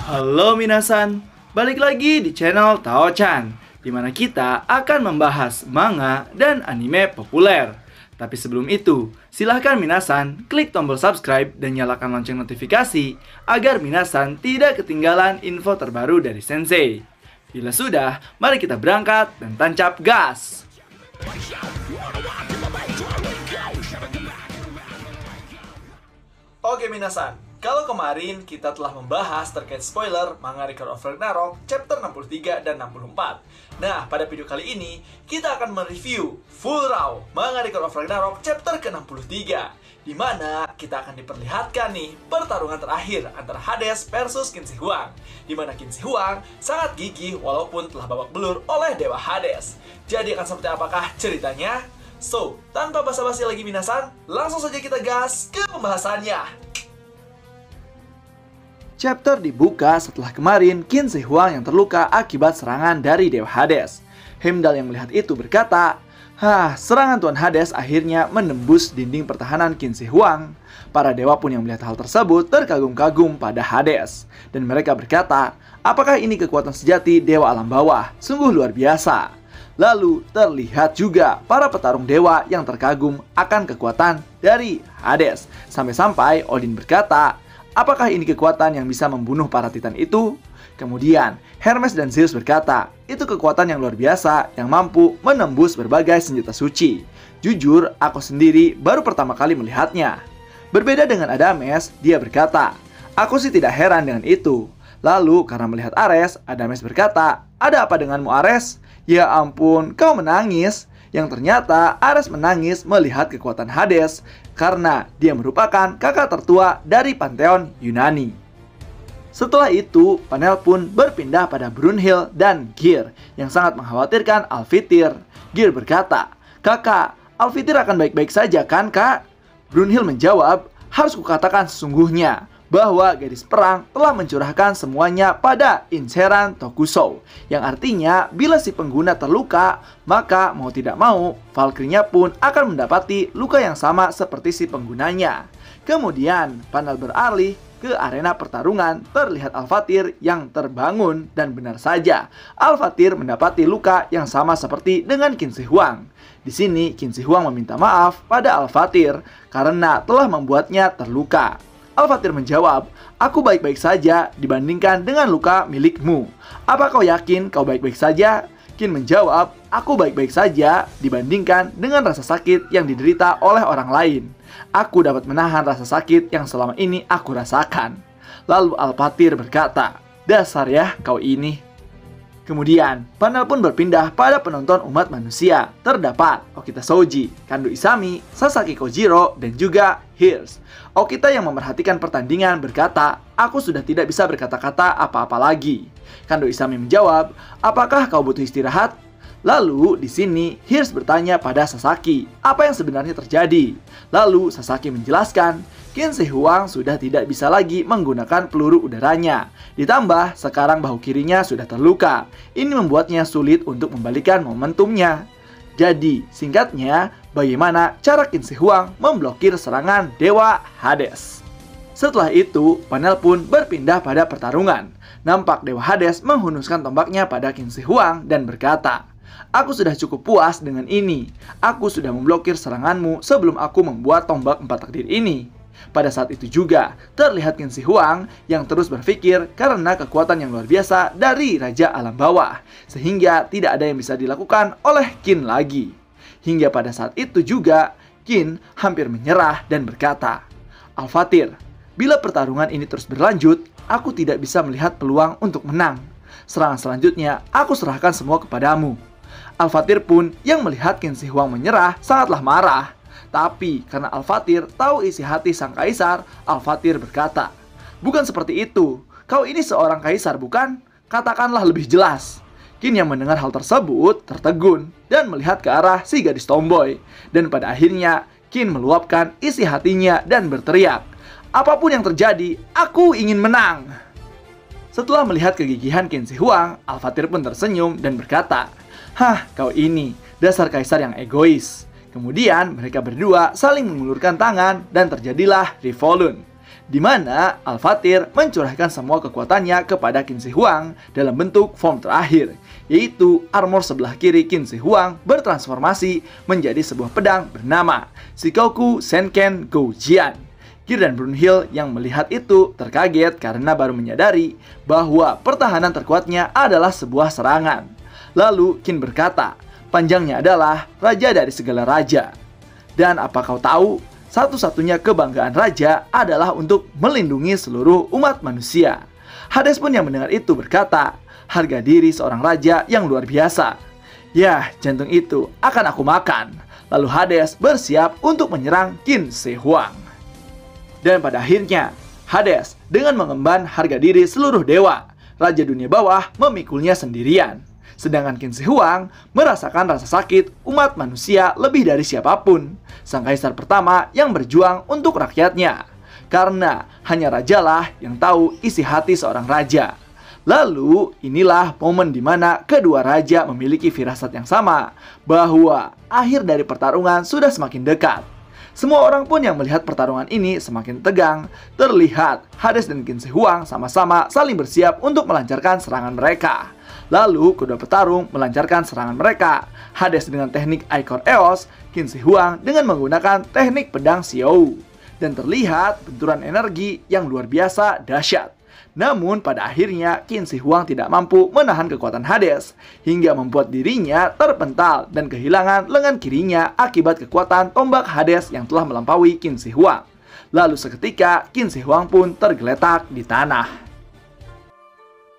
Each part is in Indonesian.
Halo minasan, balik lagi di channel Tao-chan, di mana kita akan membahas manga dan anime populer. Tapi sebelum itu, silahkan minasan klik tombol subscribe dan nyalakan lonceng notifikasi agar minasan tidak ketinggalan info terbaru dari Sensei. Bila sudah, mari kita berangkat dan tancap gas! Oke minasan, kalau kemarin kita telah membahas terkait spoiler manga Record of Ragnarok chapter 63 dan 64. Nah, pada video kali ini kita akan mereview full raw manga Record of Ragnarok chapter ke-63, di mana kita akan diperlihatkan nih pertarungan terakhir antara Hades versus Qin Shi Huang, di mana Qin Shi Huang sangat gigih walaupun telah babak belur oleh Dewa Hades. Jadi akan seperti apakah ceritanya? So, tanpa basa-basi lagi minasan, langsung saja kita gas ke pembahasannya. Chapter dibuka setelah kemarin Qin Shi Huang yang terluka akibat serangan dari Dewa Hades. Heimdall yang melihat itu berkata, serangan Tuan Hades akhirnya menembus dinding pertahanan Qin Shi Huang. Para dewa pun yang melihat hal tersebut terkagum-kagum pada Hades. Dan mereka berkata, apakah ini kekuatan sejati Dewa Alam Bawah? Sungguh luar biasa. Lalu terlihat juga para petarung dewa yang terkagum akan kekuatan dari Hades. Sampai-sampai Odin berkata, apakah ini kekuatan yang bisa membunuh para titan itu? Kemudian Hermes dan Zeus berkata, itu kekuatan yang luar biasa yang mampu menembus berbagai senjata suci. Jujur, aku sendiri baru pertama kali melihatnya. Berbeda dengan Adames, dia berkata, aku sih tidak heran dengan itu. Lalu karena melihat Ares, Adames berkata, ada apa denganmu Ares? Ya ampun, kau menangis. Yang ternyata Ares menangis melihat kekuatan Hades karena dia merupakan kakak tertua dari Pantheon Yunani. Setelah itu, panel pun berpindah pada Brunhild dan Gear yang sangat mengkhawatirkan Alvityr. Gear berkata, kakak, Alvityr akan baik-baik saja kan kak? Brunhild menjawab, harus kukatakan sesungguhnya bahwa gadis perang telah mencurahkan semuanya pada inceran Tokusou, yang artinya bila si pengguna terluka, maka mau tidak mau Valkyrie-nya pun akan mendapati luka yang sama seperti si penggunanya. Kemudian panel beralih ke arena pertarungan. Terlihat Alvityr yang terbangun dan benar saja Alvityr mendapati luka yang sama seperti dengan Qin Shi Huang. Di sini Qin Shi Huang meminta maaf pada Alvityr karena telah membuatnya terluka. Alvityr menjawab, aku baik-baik saja dibandingkan dengan luka milikmu. Apa kau yakin kau baik-baik saja? Qin menjawab, aku baik-baik saja dibandingkan dengan rasa sakit yang diderita oleh orang lain. Aku dapat menahan rasa sakit yang selama ini aku rasakan. Lalu Alvityr berkata, dasar ya kau ini. Kemudian, panel pun berpindah pada penonton umat manusia. Terdapat Okita Shoji, Kando Isami, Sasaki Kojiro, dan juga Hirsch. Okita yang memerhatikan pertandingan berkata, aku sudah tidak bisa berkata-kata apa-apa lagi. Kando Isami menjawab, apakah kau butuh istirahat? Lalu di sini Hirsch bertanya pada Sasaki, apa yang sebenarnya terjadi? Lalu Sasaki menjelaskan, Qin Shi Huang sudah tidak bisa lagi menggunakan peluru udaranya. Ditambah sekarang bahu kirinya sudah terluka. Ini membuatnya sulit untuk membalikan momentumnya. Jadi singkatnya, bagaimana cara Qin Shi Huang memblokir serangan Dewa Hades? Setelah itu, panel pun berpindah pada pertarungan. Nampak Dewa Hades menghunuskan tombaknya pada Qin Shi Huang dan berkata, aku sudah cukup puas dengan ini. Aku sudah memblokir seranganmu sebelum aku membuat tombak 4 takdir ini. Pada saat itu juga, terlihat Qin Shi Huang yang terus berpikir karena kekuatan yang luar biasa dari Raja Alam Bawah, sehingga tidak ada yang bisa dilakukan oleh Qin lagi. Hingga pada saat itu juga, Qin hampir menyerah dan berkata, Alvityr, bila pertarungan ini terus berlanjut, aku tidak bisa melihat peluang untuk menang. Serangan selanjutnya, aku serahkan semua kepadamu. Alvityr pun yang melihat Qin Shi Huang menyerah sangatlah marah. Tapi karena Alvityr tahu isi hati sang kaisar, Alvityr berkata, bukan seperti itu. Kau ini seorang kaisar bukan? Katakanlah lebih jelas. Qin yang mendengar hal tersebut tertegun dan melihat ke arah si gadis tomboy. Dan pada akhirnya Qin meluapkan isi hatinya dan berteriak, apapun yang terjadi, aku ingin menang. Setelah melihat kegigihan Qin Shi Huang, Alvityr pun tersenyum dan berkata, kau ini dasar kaisar yang egois. Kemudian mereka berdua saling mengulurkan tangan dan terjadilah Revolun. di mana Al-Fatir mencurahkan semua kekuatannya kepada Qin Shi Huang dalam bentuk form terakhir, yaitu armor sebelah kiri Qin Shi Huang bertransformasi menjadi sebuah pedang bernama Shikoku Senken Goujian. Gear dan Brunhild yang melihat itu terkaget karena baru menyadari bahwa pertahanan terkuatnya adalah sebuah serangan. Lalu Qin berkata, panjangnya adalah raja dari segala raja. Dan apa kau tahu? Satu-satunya kebanggaan raja adalah untuk melindungi seluruh umat manusia. Hades pun yang mendengar itu berkata, harga diri seorang raja yang luar biasa. Yah, jantung itu akan aku makan. Lalu Hades bersiap untuk menyerang Qin Shi Huang. Dan pada akhirnya, Hades dengan mengemban harga diri seluruh dewa, raja dunia bawah memikulnya sendirian. Sedangkan Qin Shi Huang merasakan rasa sakit umat manusia lebih dari siapapun. Sang kaisar pertama yang berjuang untuk rakyatnya. Karena hanya rajalah yang tahu isi hati seorang raja. Lalu inilah momen di mana kedua raja memiliki firasat yang sama. Bahwa akhir dari pertarungan sudah semakin dekat. Semua orang pun yang melihat pertarungan ini semakin tegang. Terlihat Hades dan Qin Shi Huang sama-sama saling bersiap untuk melancarkan serangan mereka. Lalu kedua petarung melancarkan serangan mereka. Hades dengan teknik Ichor Eos, Qin Shi Huang dengan menggunakan teknik pedang Xiao. Dan terlihat benturan energi yang luar biasa dahsyat. Namun pada akhirnya Qin Shi Huang tidak mampu menahan kekuatan Hades hingga membuat dirinya terpental dan kehilangan lengan kirinya akibat kekuatan tombak Hades yang telah melampaui Qin Shi Huang. Lalu seketika Qin Shi Huang pun tergeletak di tanah.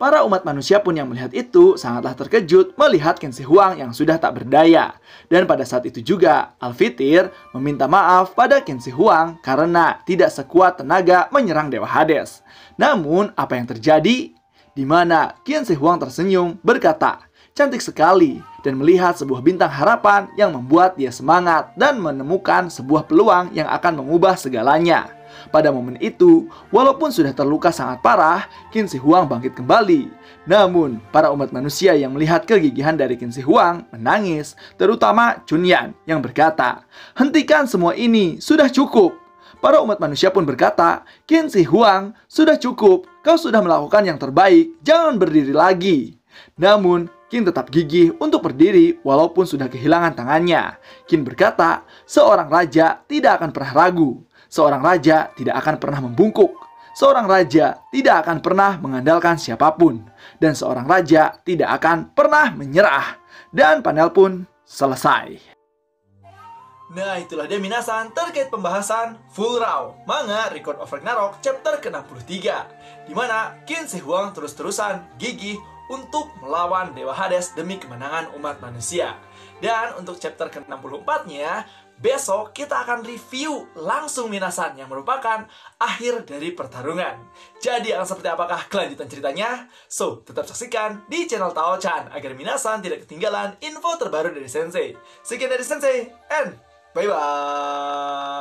Para umat manusia pun yang melihat itu sangatlah terkejut melihat Qin Shi Huang yang sudah tak berdaya. Dan pada saat itu juga, Al-Fatir meminta maaf pada Qin Shi Huang karena tidak sekuat tenaga menyerang Dewa Hades. Namun, apa yang terjadi? Di mana Qin Shi Huang tersenyum berkata, cantik sekali, dan melihat sebuah bintang harapan yang membuat dia semangat dan menemukan sebuah peluang yang akan mengubah segalanya. Pada momen itu, walaupun sudah terluka sangat parah, Qin Shi Huang bangkit kembali. Namun, para umat manusia yang melihat kegigihan dari Qin Shi Huang menangis, terutama Chunyan yang berkata, hentikan semua ini, sudah cukup. Para umat manusia pun berkata, Qin Shi Huang, sudah cukup, kau sudah melakukan yang terbaik, jangan berdiri lagi. Namun, Qin tetap gigih untuk berdiri walaupun sudah kehilangan tangannya. Qin berkata, seorang raja tidak akan pernah ragu. Seorang raja tidak akan pernah membungkuk. Seorang raja tidak akan pernah mengandalkan siapapun. Dan seorang raja tidak akan pernah menyerah. Dan panel pun selesai. Nah, itulah dia minasan terkait pembahasan Full Raw manga Record of Ragnarok chapter ke-63, di mana Qin Shi Huang terus-terusan gigih untuk melawan Dewa Hades demi kemenangan umat manusia. Dan untuk chapter ke-64-nya, besok kita akan review langsung minasan yang merupakan akhir dari pertarungan. Jadi akan seperti apakah kelanjutan ceritanya? So, tetap saksikan di channel Tao-chan agar minasan tidak ketinggalan info terbaru dari Sensei. Sekian dari Sensei, and bye-bye!